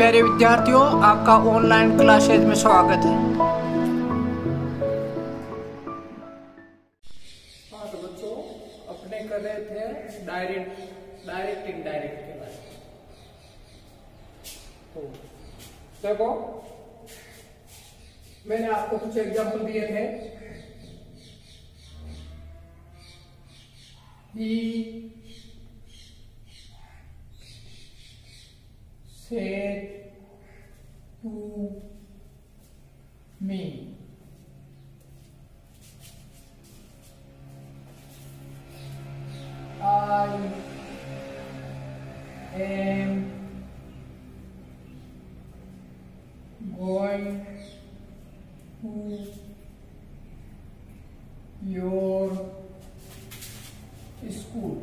प्यारे विद्यार्थियों, आपका ऑनलाइन क्लासेज में स्वागत है। हाँ तो बच्चों, अपने कर रहे थे डायरेक्ट इनडायरेक्ट के बारे में। तो देखो, मैंने आपको कुछ एग्जाम्पल दिए थे। He said to me, I am going to your school.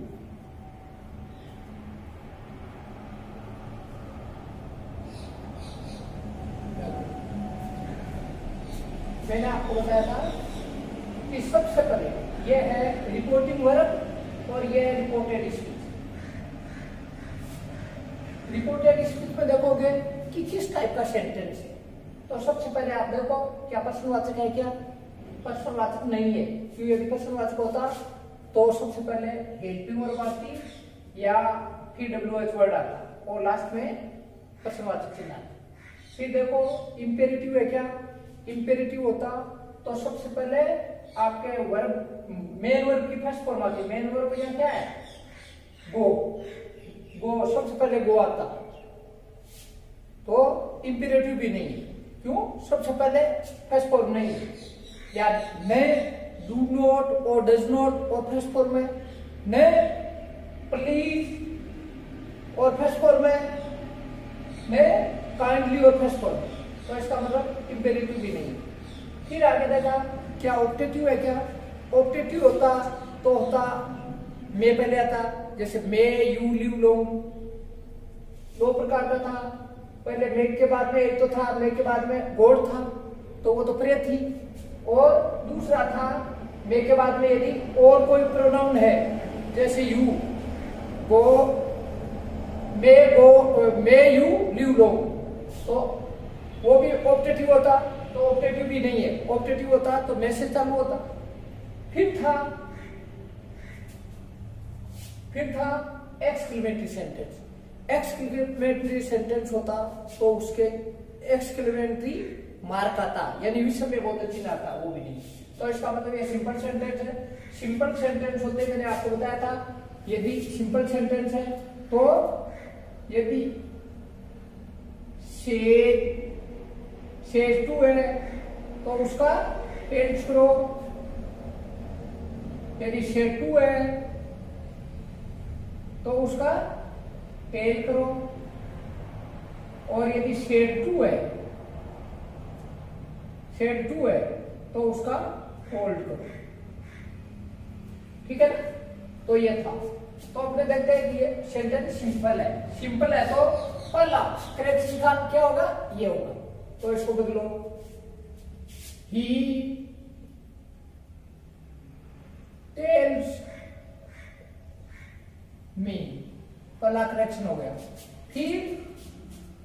मैंने आपको बताया था कि सबसे पहले ये है रिपोर्टिंग वर्ब और ये है रिपोर्टेड स्पीच। रिपोर्टेड स्पीच में देखोगे कि किस टाइप का सेंटेंस है। तो सबसे पहले आप देखो, क्या प्रश्नवाचक है? क्या प्रश्नवाचक नहीं है? क्यों? यदि प्रश्नवाचक होता तो सबसे पहले हेल्पिंग वर्ब आती या फिर WH वर्ड आता और लास्ट में प्रश्नवाचक चिन्ह आता। फिर देखो इंपेरेटिव है। क्या इंपेरेटिव होता तो सबसे पहले आपके वर्ब, मेन वर्ब की फर्स्ट फॉर्म आती है। मेन वर्ब यहाँ क्या है? गो, सबसे पहले गो आता। तो इंपेरेटिव भी नहीं है। क्यों? सबसे पहले फर्स्ट फॉर्म नहीं है। या मैं, डू नॉट और डज नॉट और फर्स्ट फॉर्म में, ने, प्लीज और फर्स्ट फॉर्म में, ने, काइंडली और फर्स्ट फॉर्म में। तो इसका मतलब इंपेरेटिव भी नहीं। फिर आगे देखा क्या ऑप्टेटिव है। क्या ऑप्टेटिव होता तो होता मे पहले आता, जैसे मे, यू, लिव, लोग। दो प्रकार का था। पहले मे के बाद में एक तो था, मे के बाद में गॉड था तो वो तो प्रे थी। और दूसरा था मे के बाद में यदि और कोई प्रोनाउन है, जैसे you, go, may you live लोग, तो वो भी ऑप्टेटिव होता। तो ऑप्टेटिव भी नहीं है। ऑप्टेटिव होता तो मे से चालू होता। फिर था एक्सक्लेमेटरी सेंटेंस। एक्सक्लेमेटरी सेंटेंस होता तो उसके एक्सक्लेमेटरी मार्क आता, यानी विषम में बहुत चिन्ह आता, वो भी नहीं। तो इसका मतलब ये सिंपल सेंटेंस है। सिंपल सेंटेंस होते मैंने आपको बताया था, यदि सिंपल सेंटेंस है तो यदि सेज टू है तो उसका टेंस करो। यदि सेज टू है तो उसका टेल करो। और यदि सेज टू है तो उसका होल्ड करो। ठीक है ना? तो ये था। तो अपने देखते हैं कि ये सेंटेंस सिंपल है। सिंपल है तो पहला करेक्शन का क्या होगा? ये होगा। तो इसको बदलो, ही टेल्स मी, पहला करेक्शन हो गया। फिर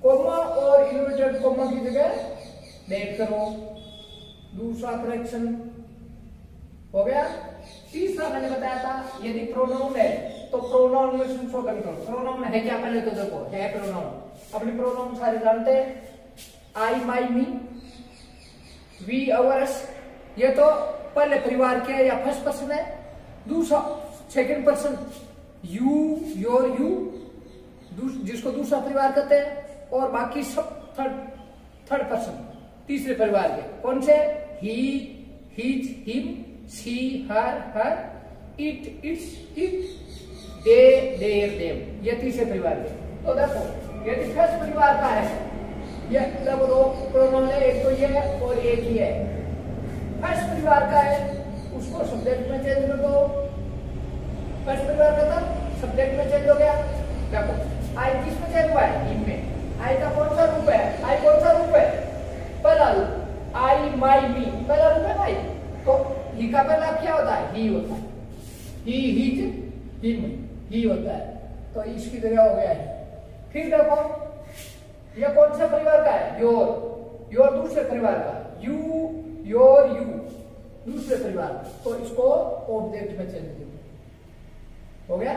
कोमा और इन्वर्टेड कोमा की जगह डेट करो, दूसरा करेक्शन हो गया। तीसरा मैंने बताया था, यदि प्रोनाउन है तो प्रोनाउन में संशोधन करो। प्रोनाउन है क्या? पहले तो देखो है प्रोनाउन। अपने प्रोनाउन सारे जानते हैं, आई, माई, मी, वी, अवर्स। ये तो पहले परिवार के या फर्स्ट पर्सन है। दूसरा second person you, your, you, जिसको दूसरा परिवार कहते हैं। और बाकी सब थर्ड पर्सन, तीसरे परिवार के। कौन से? He, his, him, she, her, it, its, it, they, their, them. ये तीसरे परिवार के। तो देखो, यदि फर्स्ट परिवार का है, ये मतलब दो प्रोनाउन है, एक तो ये है और एक ही है। फर्स्ट परिवार का है, उसको सब्जेक्ट में चेंज कर दो। फर्स्ट परिवार का था, सब्जेक्ट में चेंज हो गया। देखो आई किस में चेंज हुआ है? हिम में। आई का कौन सा रूप है? आई कौन सा रूप है? पहला रूप। आई, माई, मी पहला रूप है भाई। तो ही का पहला क्या होता है? ही होता है। ही, हिज, हिम, ही होता है। तो इसकी जगह हो गया है। फिर देखो ये कौन सा परिवार का है? योर। योर दूसरे परिवार का, यू, योर, यू दूसरे परिवार का, तो इसको ऑब्जेक्ट में चेंज कर हो गया।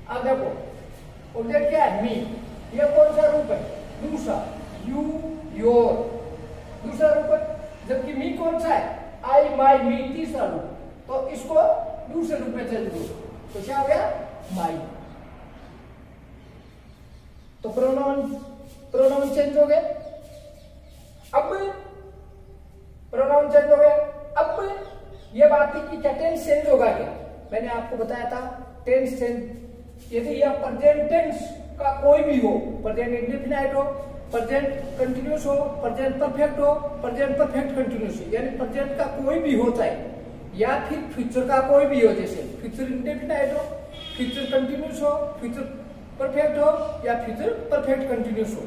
अब देखो ऑब्जेक्ट क्या है? मी। ये कौन सा रूप है? दूसरा, यू, योर दूसरा रूप है, जबकि मी कौन सा है? आई, माई, मी तीसरा रूप, तो इसको दूसरे रूप में चेंज करो, तो क्या हो गया? माई। तो प्रोनाउन चेंज हो गए। अब प्रोनाउन चेंज हो गया। अब ये बात थी कि क्या टेंस चेंज होगा क्या? मैंने आपको बताया था टेंस चेंज, यदि यह प्रेजेंट टेंस का कोई भी हो, प्रेजेंट इंडेफिनाइट हो, प्रेजेंट कंटिन्यूस हो, प्रेजेंट परफेक्ट हो, प्रेजेंट परफेक्ट कंटिन्यूस हो, यानी प्रेजेंट का कोई भी हो चाहे, या फिर फ्यूचर का कोई भी हो, जैसे फ्यूचर इंडेफिनाइट हो, फ्यूचर कंटिन्यूस हो, फ्यूचर परफेक्ट हो, या फ्यूचर परफेक्ट कंटिन्यूस हो,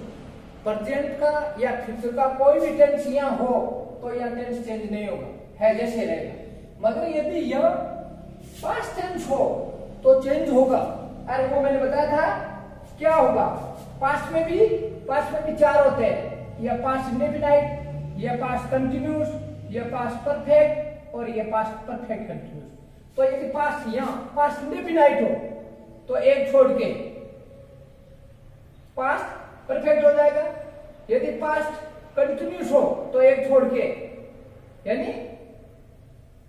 प्रेजेंट का या फ्यूचर का कोई भी टेंस यहाँ हो तो यह टेंस चेंज नहीं होगा, है जैसे रहेगा। मगर यदि यह पास्ट टेंस हो तो चेंज होगा। अरे वो मैंने बताया था क्या होगा? पास्ट में भी चार होते हैं, यह पास्ट इंडेफिनाइट, यह पास्ट कंटिन्यूस, यह पास्ट परफेक्ट और यह पास्ट परफेक्ट कंटिन्यूस। तो यदि पास्ट यहाँ पास्ट इंडेफिनाइट हो तो एक छोड़ के पास्ट परफेक्ट हो जाएगा, यदि पास्ट कंटिन्यूस हो तो एक छोड़ के यानी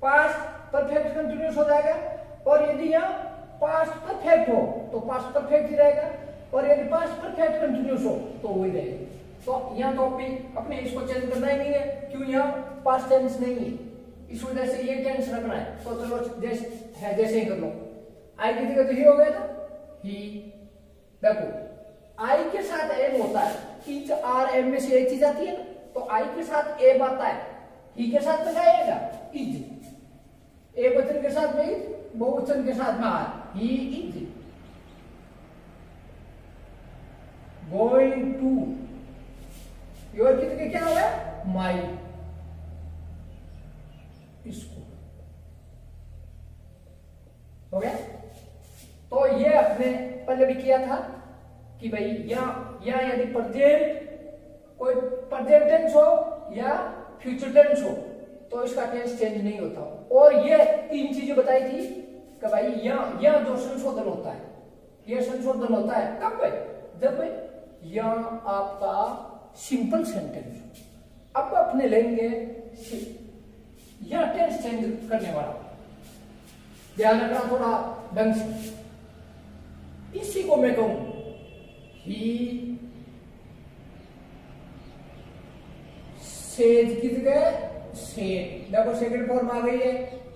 पास्ट परफेक्ट कंटिन्यूस हो जाएगा, और यदि यहाँ पास्ट परफेक्ट हो तो पास्ट परफेक्ट ही रहेगा, और यदि पास्ट परफेक्ट कंटिन्यूस हो तो वही रहेगा। तो यहाँ तो अपने इसको चेंज करना ही नहीं है, क्यों? यहाँ पास्ट टेंस नहीं है, इस वजह से ये टेंस रखना है। तो चलो जैसे है जैसे ही कर लो। आई की जगह तो ही हो गया था, ही। देखो आई के साथ एम होता है, ईच, आर, एम में से एक चीज आती है ना, तो आई के साथ एम आता है, ही के साथ में क्या आएगा? इज। एक वचन के साथ में इज, बहुवचन के साथ में are, he is going to. Your की जगह क्या हो गया? माई स्कूल हो गया। तो ये अपने पहले भी किया था कि भाई या यदि कोई प्रेजेंट टेंस हो या फ्यूचर टेंस हो तो इसका टेंस चेंज नहीं होता। और ये तीन चीजें बताई थी कि भाई यह जो संशोधन होता है, यह संशोधन होता है कब? जब यह आपका सिंपल सेंटेंस। अब अपने लेंगे यह टेंस चेंज करने वाला, ध्यान रखना थोड़ा ढंग से। इसी को मैं कहूं ही सेज की जगह सेड। देखो सेकंड फॉर्म आ गई है,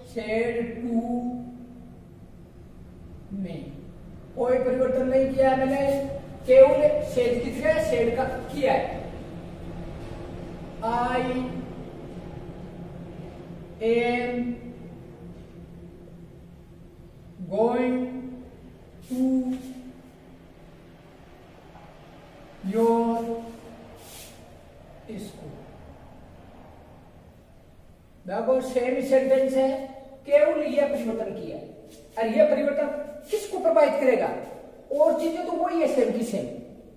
सेड टू मी। कोई परिवर्तन नहीं किया है मैंने, केवल सेज की जगह सेड का किया है। I am going to your school. देखो सेम सेंटेंस है, केवल यह परिवर्तन किया है। और यह परिवर्तन किसको प्रभावित करेगा? और चीजें तो वही है सेम की सेम,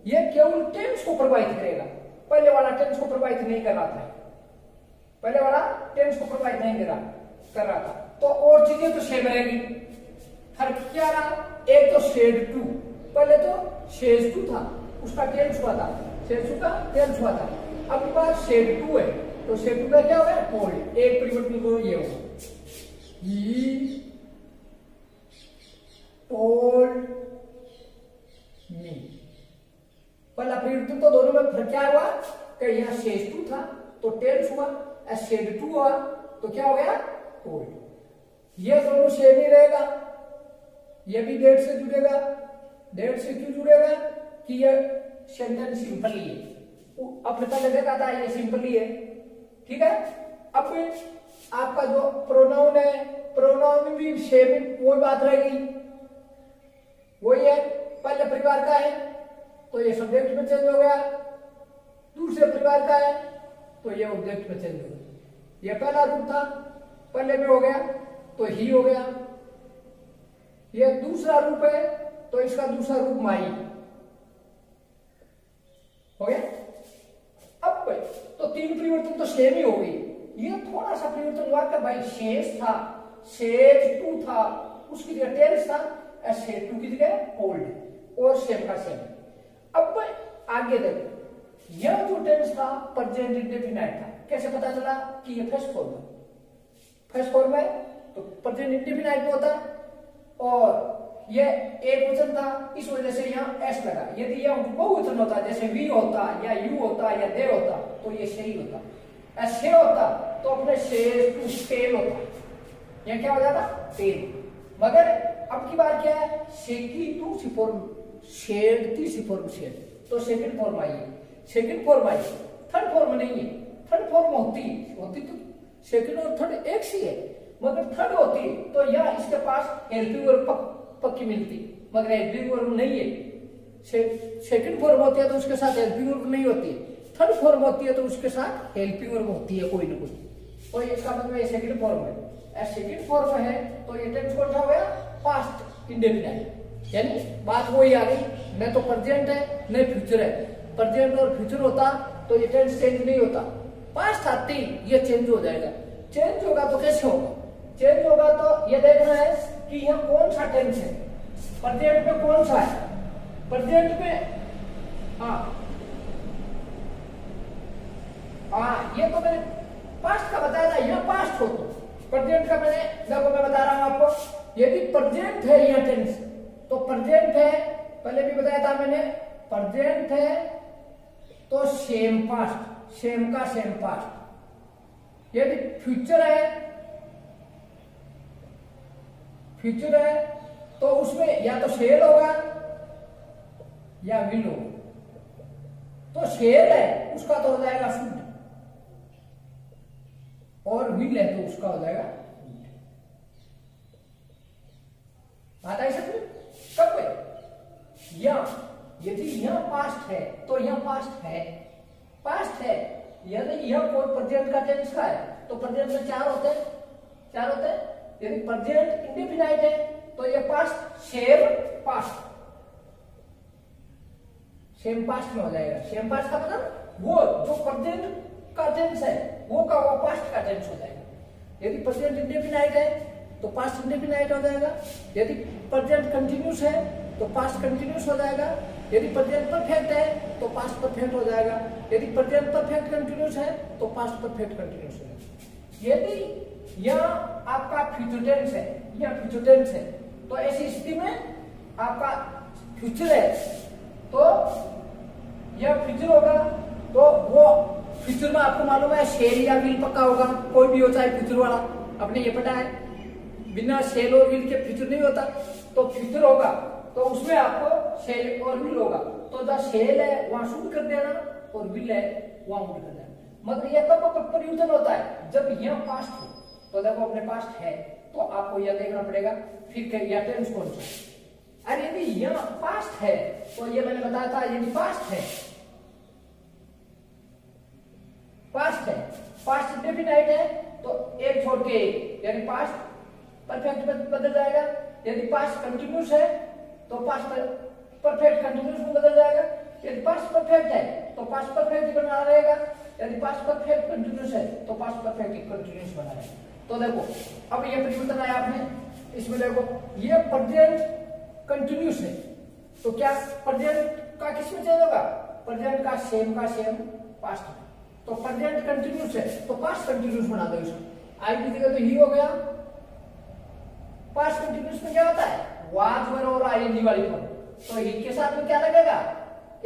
यह केवल टेंस को प्रभावित करेगा। पहले वाला टेंस को प्रभावित नहीं कर रहा था, पहले वाला टेंस को प्रभावित नहीं कर रहा था। तो और चीजें तो सेम रहेगी। फर्क क्या रहा? एक तो शेड टू, पहले तो शेज टू था, उसका टेंस हुआ था, शेड टू का टेंस हुआ था। अब बात शेड टू है, तो शेड टू का क्या हुआ? टोल्ड। एक परिवर्तन तो ये हुआ, ही टोल्ड मी। पहला परिवर्तन तो दोनों में फर्क क्या हुआ कि यहाँ शेज टू था तो टेंस हुआ, शेड टू हुआ तो क्या हो गया? टोल्ड। ये दोनों सेम ही रहेगा, ये भी डेट से जुड़ेगा। डेट से क्यों जुड़ेगा? कि ये सेंटेंस सिंपल ही है, अपने पहले देखा था ये सिंपल ही है, ठीक है। अब आपका जो प्रोनाउन है, प्रोनाउन में भी सेम वही बात रहेगी, वही है। पहले परिवार का है तो ये सब्जेक्ट में चेंज हो गया, दूसरे परिवार का है तो ये ऑब्जेक्ट में चेंज हो गया। ये पहला रूप था, पहले में हो गया तो ही हो गया। ये दूसरा रूप है तो इसका दूसरा रूप माई। हो गया। अब तो तीन परिवर्तन तो सेम ही हो गई, ये थोड़ा सा परिवर्तन हुआ कि भाई शेष था, शेष टू था, उसकी जगह टेंस था, शेष टू की जगह ओल्ड और सेम का सेम। अब आगे देखो, यह जो टेंस था प्रेजेंट इंडेफिनाइट था, कैसे पता चला कि ये फर्स्ट फॉर्म है? फर्स्ट फॉर्म है तो प्रेजेंट इंडेफिनाइट में होता है, और ये एक वचन था, इस वजह से यहाँ एस लगा। यदि यह बहुवचन होता, जैसे वी होता या यू होता या दे होता, तो ये सही होता। ऐसे होता तो अपने शेष टू टेल होता, यह क्या हो जाता? टेल। मगर अब की बार क्या है? सेकी टू सी फॉर्म शेड ती सी फॉर्म शेड, तो सेकंड फॉर्म आई है, second form I, third form नहीं है। थर्ड फॉर्म होती तो सेकंड और थर्ड एक सी है, मगर थर्ड होती तो या इसके पास हेल्पिंग वर्ब पक्की मिलती, मगर हेल्पिंग वर्ब नहीं है। सेकंड फॉर्म होती है तो उसके साथ हेल्पिंग वर्ब नहीं होती है, थर्ड फॉर्म होती है तो उसके साथ हेल्पिंग वर्ब होती है कोई ना कोई, तो इसका मतलब ये सेकंड फॉर्म है। सेकंड फॉर्म है तो ये टेंस कौन सा हो गया? पास्ट इंडेफिनाइट, यानी बात वही आ गई, न तो प्रेजेंट है न फ्यूचर है। प्रेजेंट और फ्यूचर होता तो ये टेंस चेंज नहीं होता, पास्ट आती ये चेंज हो जाएगा। चेंज होगा तो कैसे होगा? चेंज होगा तो ये देखना है कि यह कौन सा टेंस है, प्रेजेंट में कौन सा है। प्रेजेंट में ये तो मैंने पास्ट का बताया था, यह पास्ट हो। तो प्रेजेंट का मैंने देखो मैं बता रहा हूं आपको, यदि प्रेजेंट है यह टेंस तो प्रेजेंट है, पहले भी बताया था मैंने, प्रेजेंट है तो सेम पास्ट, सेम का सेम पास्ट। यदि फ्यूचर है तो उसमें या तो शेल होगा या विल होगा। तो शेल है उसका तो हो जाएगा शुड, और विल है तो उसका हो जाएगा बात आई समझ? कब या यदि यह पास्ट है तो यह पास्ट है, पास्ट है। यदि यह कोई प्रेजेंट का टेंस का है तो प्रेजेंट में चार होते हैं। यदि प्रेजेंट इंडेफिनाइट है तो यह past same past, same past में हो जाएगा। सेम पास्ट का मतलब वो जो प्रेजेंट का टेंस है वो का वो पास्ट का टेंस हो जाएगा। यदि प्रेजेंट इंडेफिनाइट है तो पास्ट इंडेफिनाइट हो जाएगा। यदि प्रेजेंट कंटिन्यूस है तो पास्ट कंटिन्यूस हो जाएगा। यदि प्रेजेंट परफेक्ट है तो पास्ट परफेक्ट हो जाएगा। यदि प्रेजेंट परफेक्ट कंटिन्यूस है तो पास्ट परफेक्ट कंटिन्यूस हो जाएगा। यदि यह आपका फ्यूचर टेंस है, यह फ्यूचर टेंस है, तो ऐसी स्थिति में आपका फ्यूचर है तो यह फ्यूचर होगा, तो वो फ्यूचर में आपको मालूम है शेल या विल पक्का होगा, कोई भी हो चाहे फ्यूचर वाला, आपने ये पता है। बिना शेल और विल के फ्यूचर नहीं होता, तो फ्यूचर होगा तो उसमें आपको शेल और विल होगा। तो जहां शेल है वहां शुड कर देना और विल है वहां वुड कर देना। मगर यह कब परिवर्तन होता है? जब यह पास्ट हो। तो देखो अपने पास्ट है तो आपको यह देखना पड़ेगा फिर यह टेंस कौन सा। अरे यदि यह पास्ट है तो ये मैंने बताया था, यदि पास्ट है, पास्ट इंडेफिनाइट है तो एक छोड़ के एक, यानी पास्ट परफेक्ट बदल जाएगा। यदि पास्ट कंटिन्यूस है तो पास्ट परफेक्ट कंटिन्यूस में बदल जाएगा। यदि पास्ट परफेक्ट है तो पास्ट परफेक्ट बना रहेगा। यदि पास्ट परफेक्ट कंटिन्यूस है तो पास्ट परफेक्ट कंटिन्यूस बना रहेगा। तो देखो अब ये परिवर्तन आया आपने इसमें, देखो ये प्रेजेंट कंटिन्यूस है तो क्या प्रेजेंट का किसमें चेंज होगा? प्रेजेंट का सेम पास्ट में। तो प्रेजेंट कंटिन्यूस है तो पास्ट कंटिन्यूस बना दो इसको। आई की जगह तो ही हो गया। पास्ट कंटिन्यूस में क्या होता है? वाज वर और आईएनजी वाली फॉर्म। तो ही के साथ में क्या लगेगा?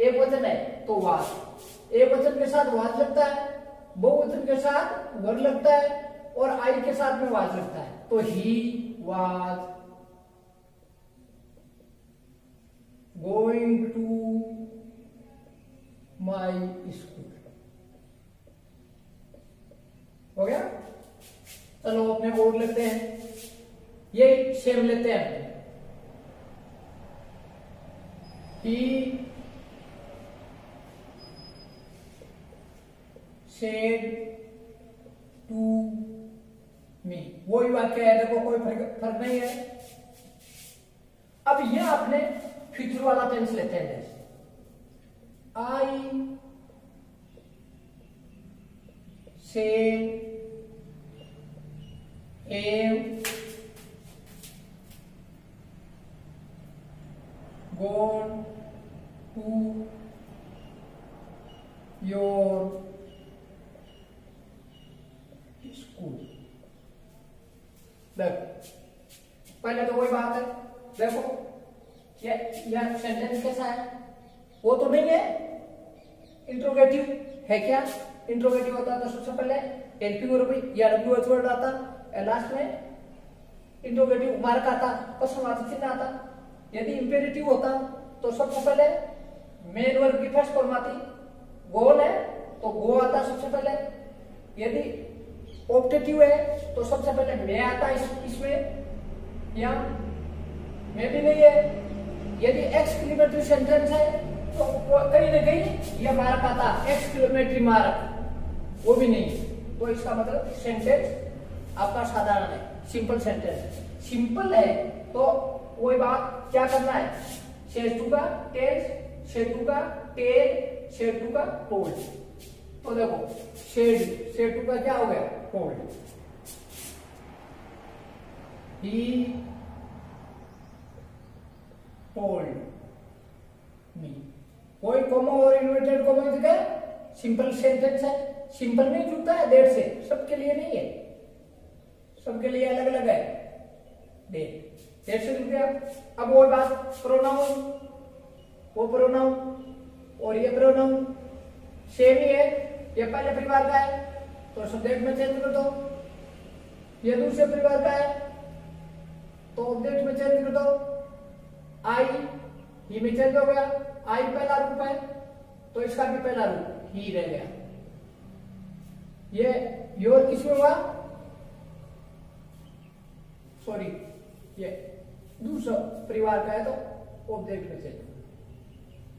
एक वचन है तो वाज, एक वचन के साथ वाज लगता है, बहुवचन के साथ वर लगता है, और आई के साथ में वाज लगता है। तो he was going to my school. हो गया? चलो अपने बोर्ड लेते हैं, ये सेम लेते हैं। He said to me, वही वाक्य है, देखो कोई फर्क नहीं है। अब यह आपने फ्यूचर वाला टेंस लेते हैं। जैसे I said, have gone to your school। देखो पहले तो वही बात है, देखो यह सेंटेंस कैसा है, वो तो नहीं है, इंट्रोगेटिव है क्या, इंट्रोगेटिव होता तो सबसे पहले एलपी वर्ब या डब्ल्यूएच वर्ड आता, लास्ट में इंट्रोगेटिव मार्क आता, प्रश्नवाचक चिन्ह आता। यदि इंपेरेटिव होता तो सबसे पहले मेन वर्ब की फर्स्ट फॉर्म आती, गोन है तो गो आता सबसे पहले। यदि ऑप्टेटिव है तो सबसे पहले मैं आता इसमें, या मैं भी नहीं है। यदि एक्सक्लेमेटरी सेंटेंस है तो कहीं ना कहीं यह मार्क आता, एक्सक्लेमेटरी मार्क, वो भी नहीं। तो इसका मतलब सेंटेंस आपका साधारण है, सिंपल सेंटेंस है। सिंपल है तो वही बात क्या करना है, शेड टू का टेल्स, शेड टू का टेल, शेड टू का टोल्ड। तो देखो शेड टू का क्या हो गया, टोल्ड। ही टोल्ड मी, कोई कॉमा और इन्वर्टेड कॉमा की जगह सिंपल सेंटेंस है। सिंपल नहीं जुड़ता है देर से, सबके लिए नहीं है, सबके लिए अलग अलग है। देर से जुड़ गया। अब वो बात प्रोनाउन, वो प्रोनाउन और ये प्रोनाउन सेम ही है। ये पहले परिवार का है तो सब्जेक्ट में चेंज कर दो, ये दूसरे परिवार का है तो ऑब्जेक्ट में चेंज कर दो। आई ही में चेंज हो गया, आई पहला रूप है तो इसका भी पहला रूप ही रह गया। ये योर किसमें हुआ, सॉरी ये दूसरा परिवार का है तो ऑब्जेक्ट में चेंज,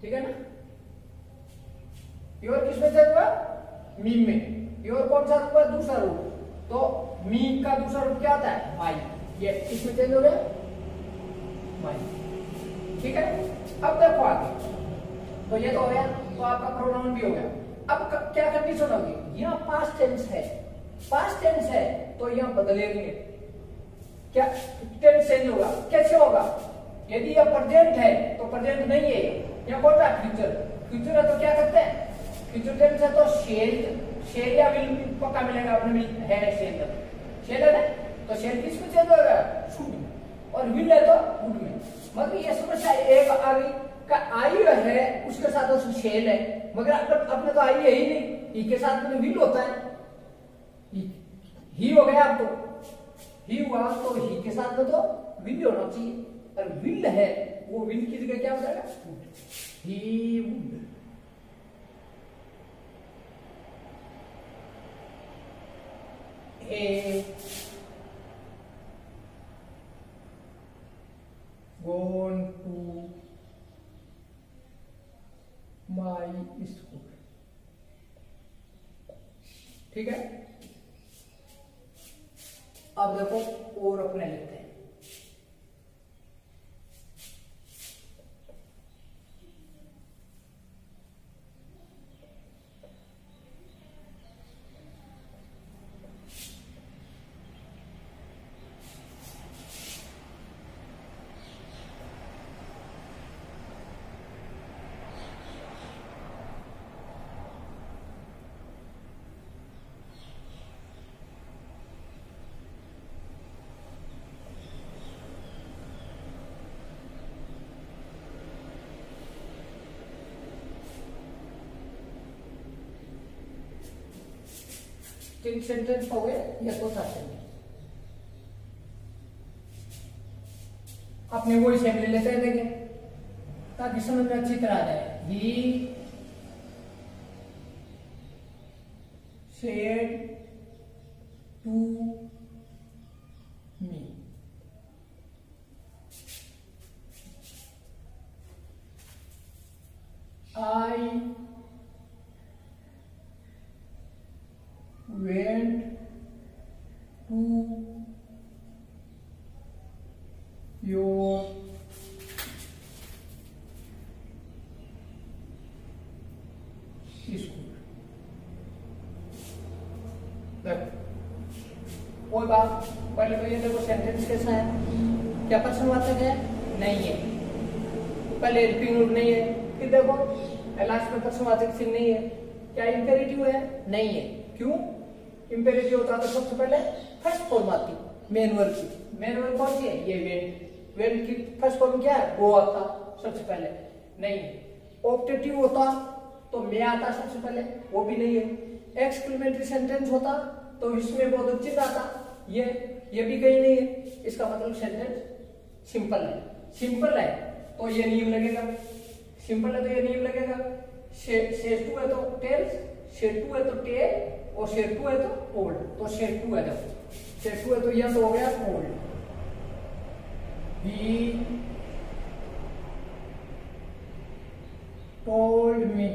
ठीक है ना। योर किसमें चेंज हुआ, मीम में। योर कौन सा रूप है, दूसरा रूप, तो मीम का दूसरा रूप क्या आता है, माई। ये किसमें चेंज हो गया, माई, ठीक है। अब देखो आगे, तो ये तो हो गया, तो आपका प्रोनाउन भी हो गया। अब क्या कंडीशन होगी, यहाँ पास्ट टेंस है, पास्ट टेंस है तो यहाँ बदलेंगे, क्या टेंस चेंज होगा, कैसे होगा। यदि यह प्रेजेंट है तो प्रेजेंट नहीं है, यहाँ कौन सा फ्यूचर, फ्यूचर है तो क्या करते हैं, फ्यूचर टेंस है तो शेल या विल पक्का मिलेगा, अपने मिल है शेल है ना, तो शेल किस में चेंज होगा, शुड में, और विल है तो वुड में। मतलब ये समस्या एक आ गई का आई है उसके साथ उसमें शेल है, मगर अपने तो आई है ही नहीं, ई के साथ में विल होता है, ही हो गया। अब तो ही हुआ तो ही के साथ में तो विल होना चाहिए, और विल है वो विल की जगह क्या हो जाएगा, he would. Gone to my school, ठीक है। अब देखो और अपने लेते हैं। तीन सेंटेंस हो गए या दो चार सेंटेंस, अपने वो सेम ले लेते हैं, देखें ताकि समझ में अच्छी तरह आ जाए। He said to me, I went to your school, पहले तो ये देखो सेंटेंस कैसा है, क्या प्रश्नवाचक है? नहीं है। पहले हेल्पिंग रूट नहीं है, फिर देखो लास्ट में प्रश्नवाचक चिन्ह नहीं है। क्या इंपेरेटिव है? नहीं है। क्यों? इंपेरेटिव होता तो सबसे पहले फर्स्ट फॉर्म आती मेन वर्ब की। मेन वर्ब कौन सी है? ये वेंट। वेंट की फर्स्ट फॉर्म क्या है? गो आता सबसे पहले, नहीं है। ऑप्टेटिव होता तो मैं आता सबसे पहले, वो भी नहीं है। एक्सक्लेमेटरी सेंटेंस होता तो इसमें बोधक चिन्ह आता, ये भी कहीं नहीं है। इसका मतलब सेंटेंस सिंपल है। सिंपल है तो ये नियम लगेगा, सिंपल है तो ये नियम लगेगा। शेर टू है तो टेल्स, शेर टू है तो टेल, और शेर टू है तो टोल्ड। तो शेर टू है, देखो शेर टू है तो यह तो हो गया टोल्ड। ही टोल्ड मी,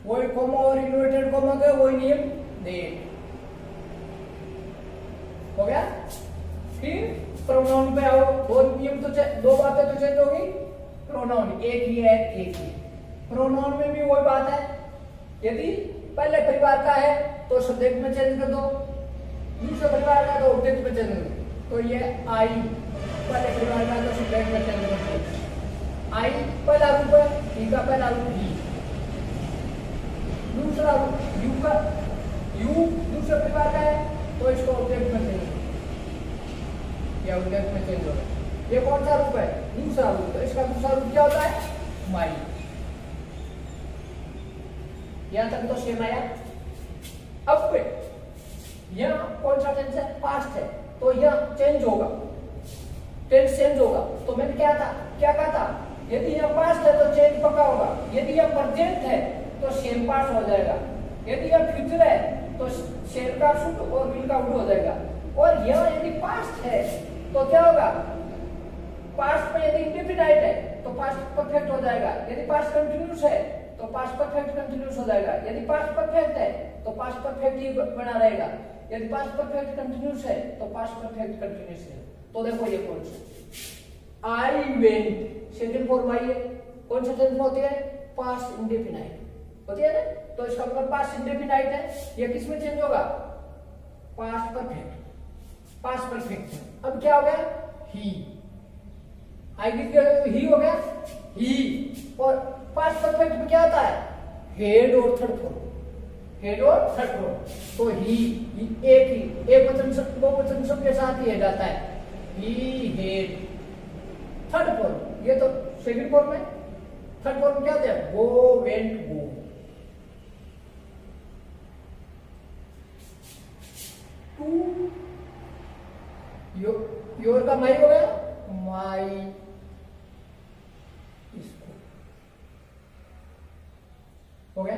वही कॉमा और इन्वर्टेड कॉमा का वही नियम दैट हो गया। फिर प्रोनाउन पे आओ, दो नियम तो दो बातें तो चेंज होगी। प्रोनाउन एक ही है, एक ही। प्रोनाउन में भी वही बात है, यदि पहले परिवार का है तो सब्जेक्ट में चेंज कर दो, दूसरे परिवार का तो ऑब्जेक्ट में चेंज कर दो। तो ये आई पहले परिवार का तो सब्जेक्ट में चेंज कर दो। आई पहला रूप है, ही का पहला रूप ही। दूसरा रूप यू का, यू दूसरे परिवार का है तो इसको ऑब्जेक्ट में चेंज, या ऑब्जेक्ट में चेंज होगा। ये कौन सा रूप है? दूसरा रूप। तो इसका दूसरा रूप क्या होता है? माई। यहां तक तो सेम आया। अब यहाँ कौन सा टेंस है? पास्ट है, तो यह चेंज होगा, टेंस चेंज होगा। तो मैंने क्या कहा था? यदि यह पास्ट है तो चेंज पक्का होगा, यदि यह प्रेजेंट है तो सेम पास्ट हो जाएगा, यदि यह फ्यूचर है तो शेर का शुड और विल का वुड हो जाएगा। और यह यदि पास्ट है तो क्या होगा? पास्ट में यदि इंडेफिनाइट है तो पास्ट परफेक्ट हो जाएगा, यदि पास्ट कंटिन्यूअस है तो पास्ट परफेक्ट कंटिन्यूअस हो जाएगा, यदि पास्ट परफेक्ट है तो पास्ट परफेक्ट ही बना रहेगा, यदि पास्ट परफेक्ट कंटिन्यूअस है तो पास्ट परफेक्ट कंटिन्यूअस है। तो देखो ये कौन सा? I went second form I है, कौन सा टेंस होती है? पास्ट इंडेफिनाइट होती है ना। तो इसका मतलब पास्ट इंडेफिनाइट है, ये किस में चेंज होगा? Past perfect, past perfect. अब क्या हो गया? ही। आई ही हो गया ही। और पास्ट परफेक्ट में क्या होता है? हेड और थर्ड फॉर्म, हेड और थर्ड फॉर्म। तो ही एक वचन शब्द दो वचन शब्द के साथ ही जाता है। ही हेड थर्ड फॉर्म, ये तो सेकंड फॉर्म है। थर्ड फॉर्म क्या होता है? Go went go. To your का माई हो गया, माई स्कूल हो गया।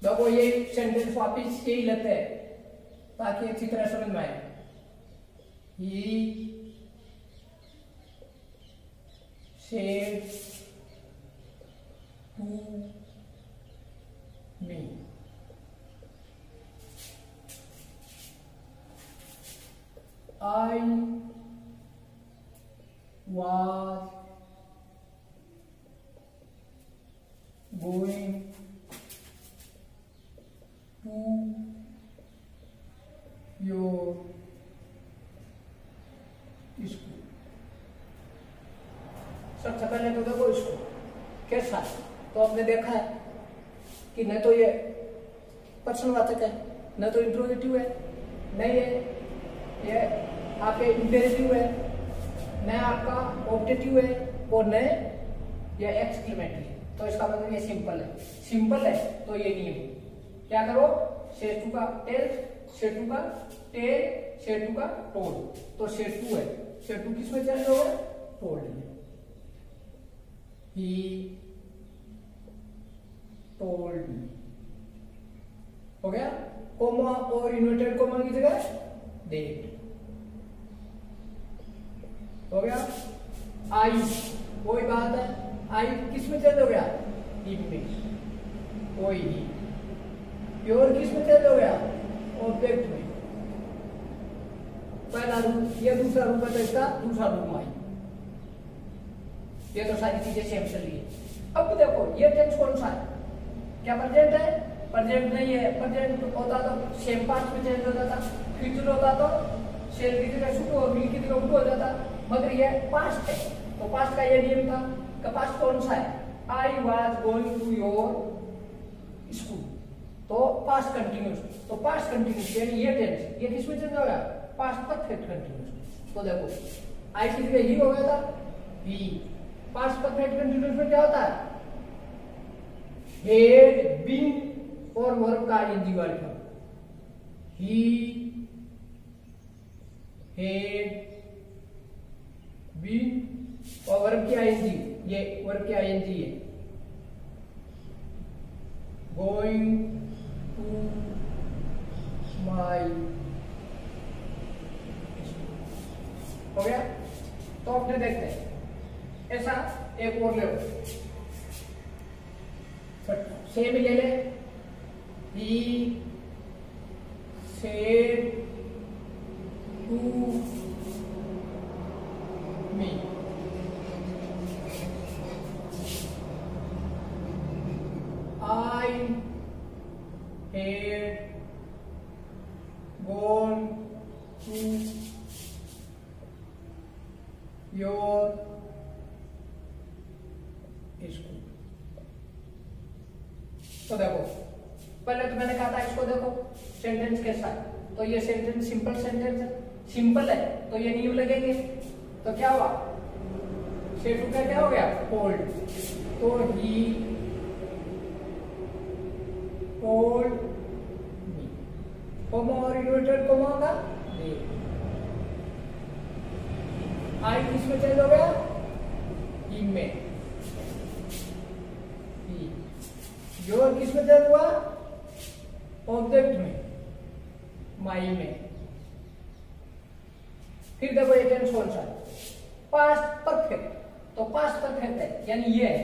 देखो ये सेंटेंस वापिस यही लेते हैं ताकि अच्छी तरह समझ में आए। He said to me, I was going to your school. सबसे पहले तो देखो इसको कैसा, तो आपने देखा है कि न तो ये प्रश्नवाचक है, न तो इंट्रोगेटिव है, न ये आपके इंपेरेटिव है, न आपका ऑब्जेक्टिव है, और न ये एक्सक्लेमेटरी है। तो इसका मतलब ये सिंपल है। सिंपल है तो ये नियम क्या करो, शेटू का टेल, शेटू का टेल, शेटू का टोल। तो शेटू है, शेटू किसमें चेंज होगा? टोल्ड में। ही टोल्ड मी हो गया। कोमा और इन्वर्टेड कोमा की जगह डेट हो गया। आई वही बात है, आई किसमें चेंज हो गया? ही में, वही ही। प्योर किसमें चेंज हो गया? ऑब्जेक्ट में। पहला रूप, ये दूसरा रूप है तो इसका दूसरा रूप आई। ये तो सारी चीजें सेम चल रही है। अब देखो ये टेंस कौन सा है? क्या प्रेजेंट है? प्रेजेंट नहीं है, प्रेजेंट होता तो सेम पास्ट में चेंज हो जाता, फ्यूचर होता तो शेल की जगह शुरू और विल की जगह उल्टा हो जाता, मगर ये पास्ट है तो पास्ट का ये नियम था कि पास्ट कौन सा है, I was going to your school, तो पास्ट कंटिन्यूस, तो पास्ट कंटिन्यूस यानी ये टेंस ये किसमें चेंज हो गया, पास्ट परफेक्ट कंटिन्यूस। तो देखो आई की जगह ही हो गया था ही, पास्ट परफेक्ट कंटिन्यूस में क्या होता है, हैड बीन और वर्ब का आईएनजी वाली फॉर्म, ही हैड बीन और वर्ब की आईएनजी, ये वर्ब की आईएनजी है, गोइंग टू माय, हो गया। तो अपने देखते हैं ऐसा एक और ले सेम ले ले, he said to me, I had gone to your school। तो देखो पहले तो मैंने कहा था इसको देखो सेंटेंस कैसा है, तो ये सेंटेंस सिंपल सेंटेंस है, सिंपल है तो ये न्यू लगेंगे, तो क्या हुआ शेटू का क्या हो गया टोल्ड, तो ही टोल्ड मी, कोमा और इन्वर्टेड कोमा होगा दे, आई किसमें चेंज हो गया ही में, योर किसमें चेंज हुआ ऑब्जेक्ट में, माई में। फिर देखो ये टेंस कौन सा है, पास्ट परफेक्ट, तो पास्ट परफेक्ट है यानी ये है,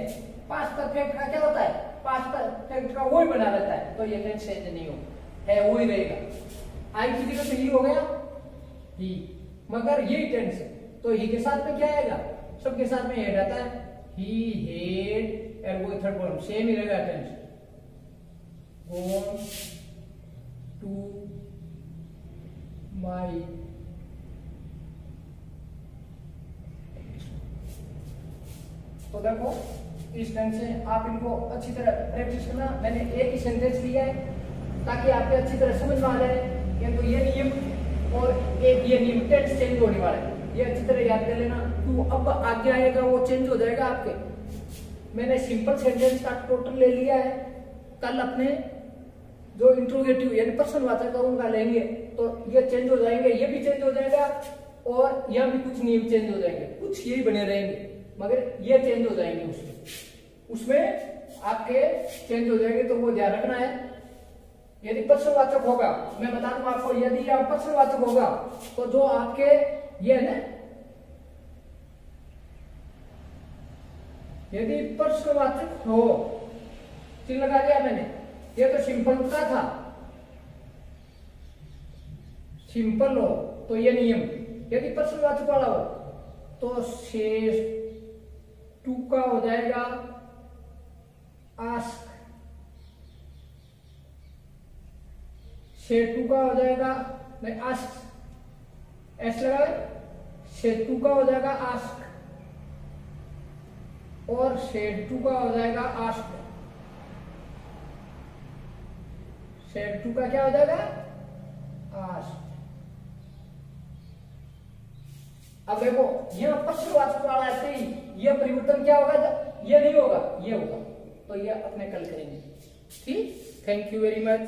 पास्ट परफेक्ट का क्या होता है, पास्ट परफेक्ट का वही बना रहता है, तो ये टेंस चेंज नहीं हो है वही रहेगा, आई की जगह पे ही हो गया ही, मगर यही टेंस है तो ही के साथ में क्या आएगा, सबके साथ में हेड आता है, ही हेड और वो थर्ड फॉर्म सेम ही रहेगा टेंस, gone to my, तो देखो इस ढंग से आप इनको अच्छी तरह प्रैक्टिस करना। मैंने एक ही सेंटेंस लिया है ताकि आपको अच्छी तरह समझ में आ जाए, ये तो ये नियम और एक ये नियम टेंस चेंज होने वाला है, ये अच्छी तरह याद कर लेना। तो अब आगे आएगा वो चेंज हो जाएगा आपके। मैंने सिंपल सेंटेंस का टोटल ले लिया है, कल अपने जो इंट्रोगेटिव यानी प्रश्नवाचक का उनका लेंगे तो ये चेंज हो जाएंगे, ये भी चेंज हो जाएगा और यहाँ भी कुछ नियम चेंज हो जाएंगे, कुछ यही बने रहेंगे मगर ये चेंज हो जाएंगे, उसमें आपके चेंज हो जाएंगे, तो वो ध्यान रखना है। यदि प्रश्नवाचक होगा, मैं बता दूं आपको, यदि आप प्रश्नवाचक होगा तो जो आपके ये है ना, यदि प्रश्नवाचक हो, चिन्ह लगा दिया मैंने, ये तो सिंपल का था, सिंपल हो तो ये नियम, यदि प्रश्नवाचक वाला हो तो शेष टू का हो जाएगा आस्क, शेष टू का हो जाएगा नहीं आस्क, एस लगा, शेष टू का हो जाएगा आस्क और शेष टू का हो जाएगा आस्क, शेड टू का क्या हो जाएगा आस्क। अब देखो यह प्रश्नवाचक वाला ऐसे ही, यह परिवर्तन क्या होगा, ये नहीं होगा, ये होगा, तो ये अपने कल करेंगे। ठीक, थैंक यू वेरी मच।